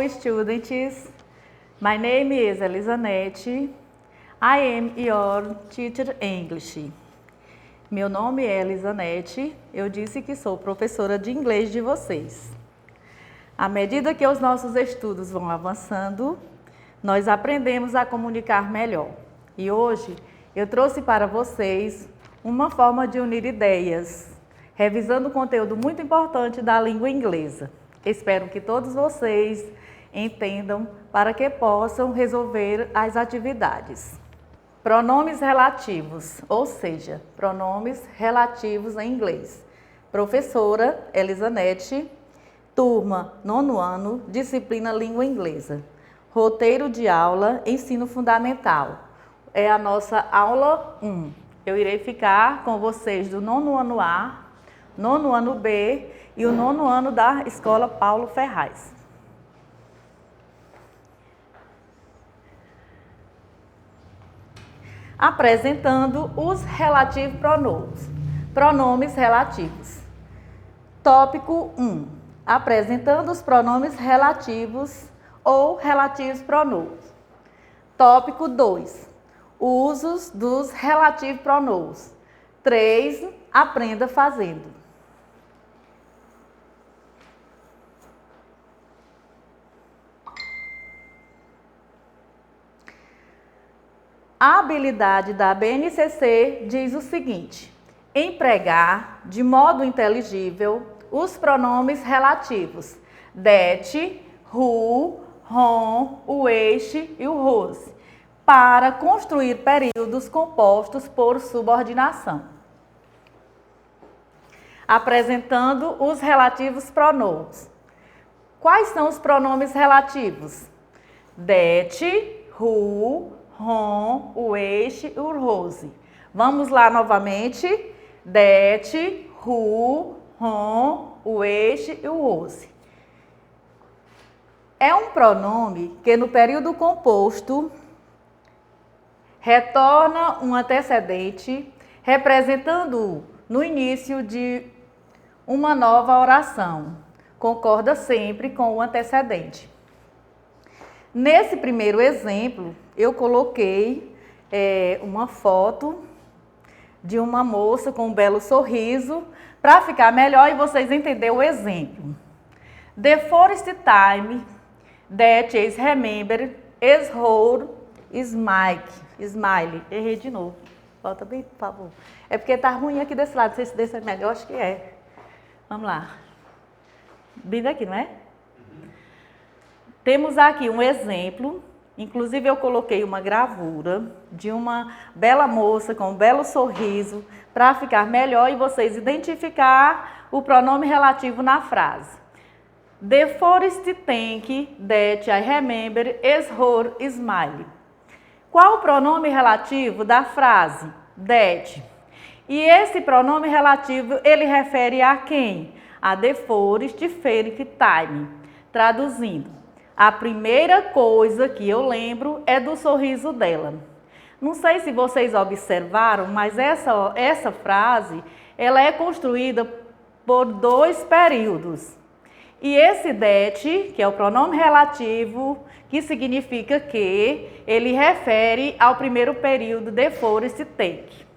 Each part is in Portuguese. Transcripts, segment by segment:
students. My name is Elisanete. I am your teacher English. Meu nome é Elisanete. Eu disse que sou professora de inglês de vocês. À medida que os nossos estudos vão avançando, nós aprendemos a comunicar melhor. E hoje eu trouxe para vocês uma forma de unir ideias, revisando um conteúdo muito importante da língua inglesa. Espero que todos vocês entendam para que possam resolver as atividades. Pronomes relativos, ou seja, pronomes relativos em inglês. Professora Elisanete, turma 9º ano, disciplina língua inglesa. Roteiro de aula, ensino fundamental. É a nossa aula 1. Eu irei ficar com vocês do 9º ano A, 9º ano B e o 9º ano da Escola Paulo Ferraz. Apresentando os relative pronouns. Pronomes relativos. Tópico 1. Apresentando os pronomes relativos ou relativos pronouns. Tópico 2. Usos dos relative pronouns. 3. Aprenda fazendo. A habilidade da BNCC diz o seguinte: empregar de modo inteligível os pronomes relativos that, who, whom, which e o whose, para construir períodos compostos por subordinação. Apresentando os relativos pronomes. Quais são os pronomes relativos? That, who, whom, which e o whose. Vamos lá novamente. That, who, whom, which e o whose. É um pronome que no período composto retorna um antecedente, representando-o no início de uma nova oração. Concorda sempre com o antecedente. Nesse primeiro exemplo, eu coloquei uma foto de uma moça com um belo sorriso, para ficar melhor e vocês entenderem o exemplo. The first time that is remembered is her smile. Errei de novo. Volta bem, por favor. É porque tá ruim aqui desse lado. Não sei se desse é melhor, acho que é. Vamos lá. Bem daqui, não é? Temos aqui um exemplo. Inclusive eu coloquei uma gravura de uma bela moça com um belo sorriso para ficar melhor e vocês identificar o pronome relativo na frase. The first thing that I remember is her smile. Qual o pronome relativo da frase? That. E esse pronome relativo, ele refere a quem? A the first time. Traduzindo, a primeira coisa que eu lembro é do sorriso dela. Não sei se vocês observaram, mas essa frase, ela é construída por 2 períodos. E esse that, que é o pronome relativo, que significa que, ele refere ao primeiro período de first take.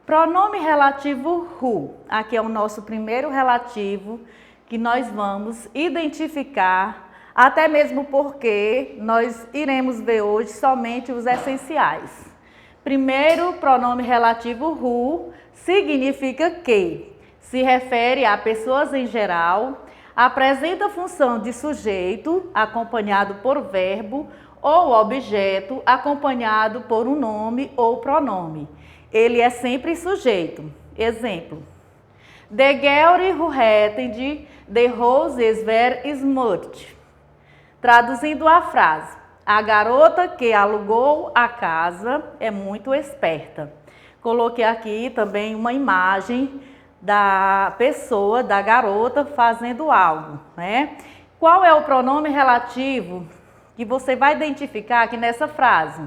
Pronome relativo who. Aqui é o nosso primeiro relativo que nós vamos identificar, até mesmo porque nós iremos ver hoje somente os essenciais. Primeiro, pronome relativo who significa que, se refere a pessoas em geral, apresenta função de sujeito acompanhado por verbo ou objeto acompanhado por um nome ou pronome. Ele é sempre sujeito. Exemplo. The girl who attended the roses were smart. Traduzindo a frase. A garota que alugou a casa é muito esperta. Coloquei aqui também uma imagem da pessoa, da garota, fazendo algo, né? Qual é o pronome relativo que você vai identificar aqui nessa frase?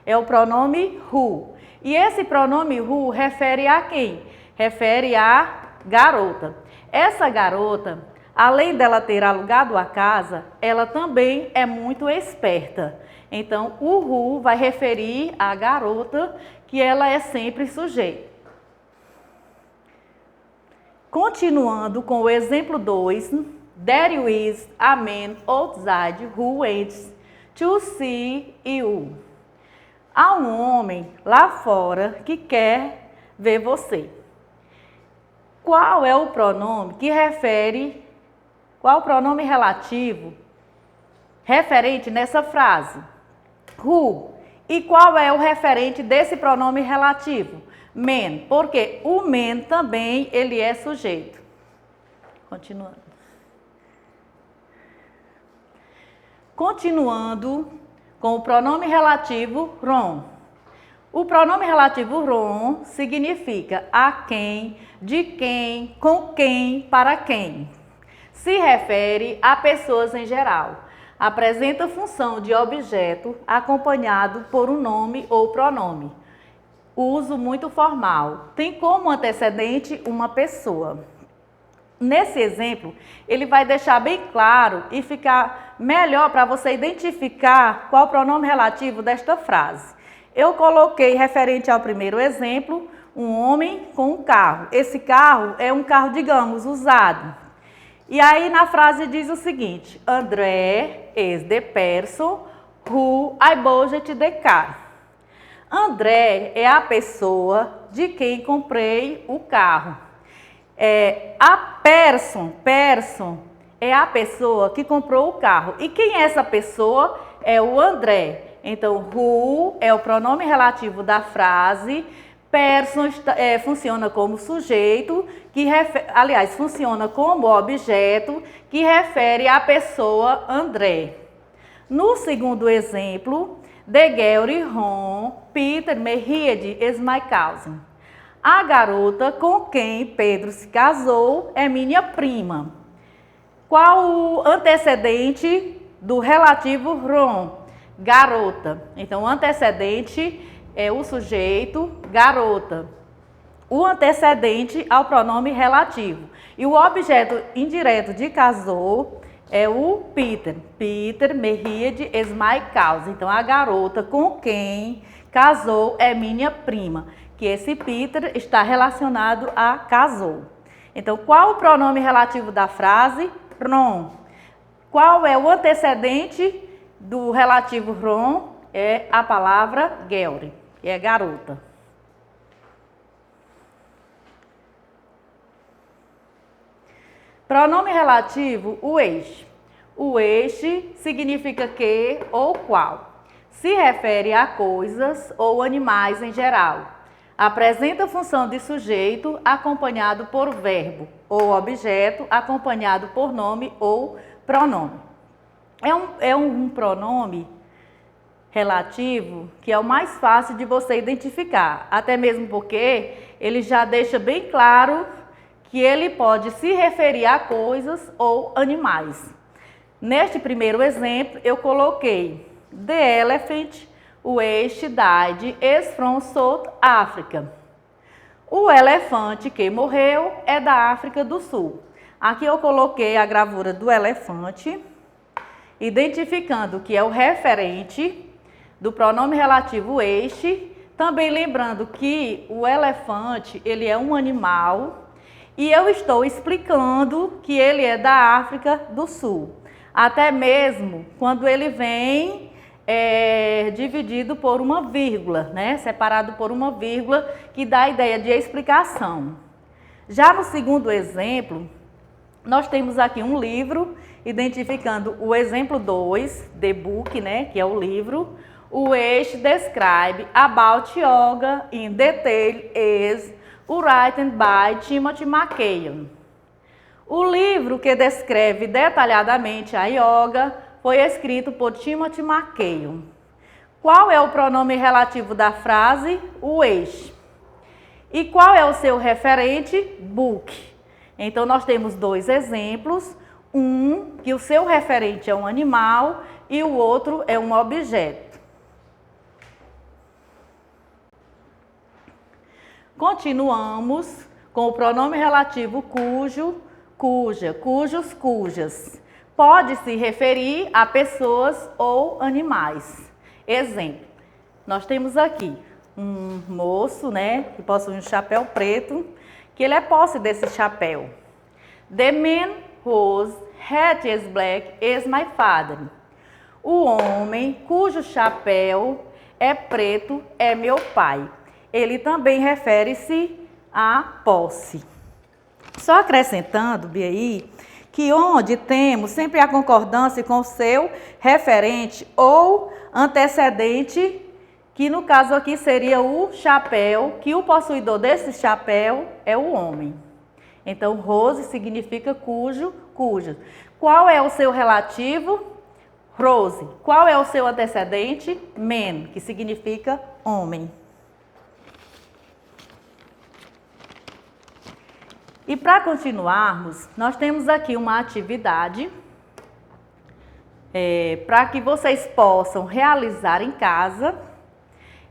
É o pronome who. E esse pronome who refere a quem? Refere a garota. Essa garota, além dela ter alugado a casa, ela também é muito esperta. Então, o who vai referir à garota, que ela é sempre sujeito. Continuando com o exemplo 2, there is a man outside who waits to see you. Há um homem lá fora que quer ver você. Qual é o pronome que refere, qual o pronome relativo referente nessa frase? Who. E qual é o referente desse pronome relativo? Man, porque o man também ele é sujeito. Continuando com o pronome relativo wrong. O pronome relativo wrong significa a quem, de quem, com quem, para quem. Se refere a pessoas em geral. Apresenta função de objeto acompanhado por um nome ou pronome. Uso muito formal. Tem como antecedente uma pessoa. Nesse exemplo, ele vai deixar bem claro e ficar melhor para você identificar qual o pronome relativo desta frase. Eu coloquei referente ao primeiro exemplo, um homem com um carro. Esse carro é um carro, digamos, usado. E aí na frase diz o seguinte: André is the person who I bought the car. André é a pessoa de quem comprei o carro. A person é a pessoa que comprou o carro. E quem é essa pessoa? É o André. Então, who é o pronome relativo da frase. Person funciona como sujeito, funciona como objeto que refere à pessoa André. No segundo exemplo, the girl whom Peter married is my cousin. A garota com quem Pedro se casou é minha prima. Qual o antecedente do relativo wrong? Garota. Então, o antecedente é o sujeito garota. O antecedente ao pronome relativo. E o objeto indireto de casou é o Peter. Peter married is my cousin. Então, a garota com quem casou é minha prima. Que esse Peter está relacionado a casou. Então, qual o pronome relativo da frase? Wrong. Qual é o antecedente do relativo wrong? É a palavra girl, que é garota. Pronome relativo, o which. O which significa que ou qual. Se refere a coisas ou animais em geral. Apresenta função de sujeito acompanhado por verbo ou objeto acompanhado por nome ou pronome. É um pronome relativo que é o mais fácil de você identificar, até mesmo porque ele já deixa bem claro que ele pode se referir a coisas ou animais. Neste primeiro exemplo, eu coloquei the elephant which died is from South Africa. O elefante que morreu é da África do Sul. Aqui eu coloquei a gravura do elefante, identificando que é o referente do pronome relativo este, também lembrando que o elefante ele é um animal e eu estou explicando que ele é da África do Sul. Até mesmo quando ele vem dividido por uma vírgula, né? Separado por uma vírgula, que dá a ideia de explicação. Já no segundo exemplo, nós temos aqui um livro, identificando o exemplo 2, the book, né? Que é o livro. O which describe about yoga in detail is written by Timothy McKeown. O livro que descreve detalhadamente a yoga foi escrito por Timothy McKeown. Qual é o pronome relativo da frase? O which. E qual é o seu referente? Book. Então, nós temos dois exemplos. Um, que o seu referente é um animal e o outro é um objeto. Continuamos com o pronome relativo cujo, cuja, cujos, cujas. Pode se referir a pessoas ou animais. Exemplo, nós temos aqui um moço, né, que possui um chapéu preto, que ele é posse desse chapéu. The man whose hat is black is my father. O homem cujo chapéu é preto é meu pai. Ele também refere-se à posse. Só acrescentando, Bia, que onde temos sempre a concordância com o seu referente ou antecedente, que no caso aqui seria o chapéu, que o possuidor desse chapéu é o homem. Então, Rose significa cujo, cuja. Qual é o seu relativo? Rose. Qual é o seu antecedente? Man, que significa homem. E para continuarmos, nós temos aqui uma atividade para que vocês possam realizar em casa.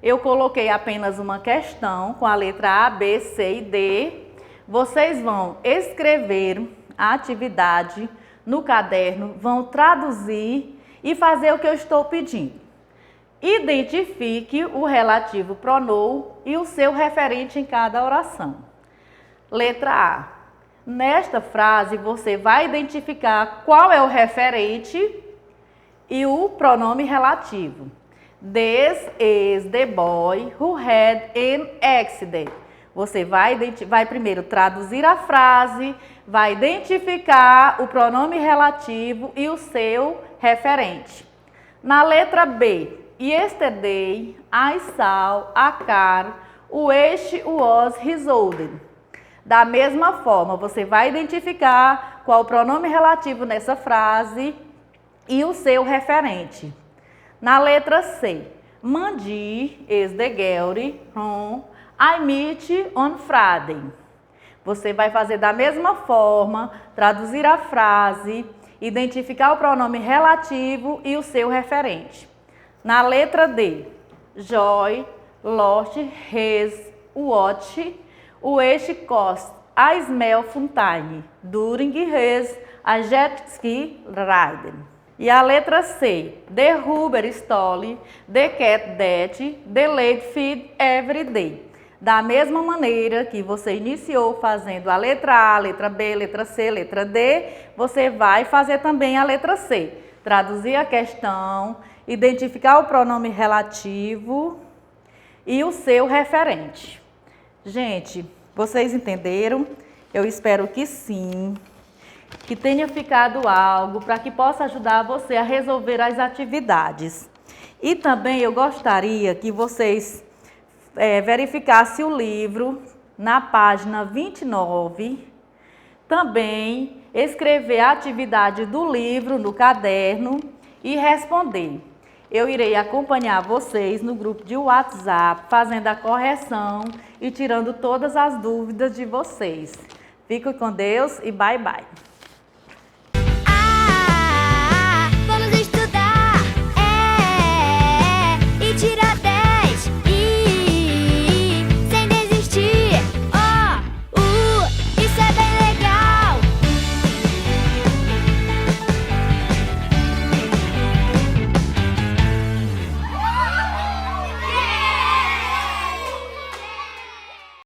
Eu coloquei apenas uma questão com a letra A, B, C e D. Vocês vão escrever a atividade no caderno, vão traduzir e fazer o que eu estou pedindo. Identifique o relativo pronoun e o seu referente em cada oração. Letra A. Nesta frase, você vai identificar qual é o referente e o pronome relativo. This is the boy who had an accident. Você vai primeiro traduzir a frase, vai identificar o pronome relativo e o seu referente. Na letra B, yesterday, I saw a car, which was resolved. Da mesma forma, você vai identificar qual o pronome relativo nessa frase e o seu referente. Na letra C, Mandy is the girl whom I meet on Friday. Você vai fazer da mesma forma, traduzir a frase, identificar o pronome relativo e o seu referente. Na letra D, Joy lost his watch, which cost a small fountain during his jet ski ride. E a letra C, the Huber stole the cat that the lady feed every day. Da mesma maneira que você iniciou fazendo a letra A, letra B, letra C, letra D, você vai fazer também a letra C. Traduzir a questão, identificar o pronome relativo e o seu referente. Gente, vocês entenderam? Eu espero que sim, que tenha ficado algo para que possa ajudar você a resolver as atividades. E também eu gostaria que vocês verificassem o livro na página 29. Também escrever a atividade do livro no caderno e responder. Eu irei acompanhar vocês no grupo de WhatsApp, fazendo a correção e tirando todas as dúvidas de vocês. Fiquem com Deus e bye, bye.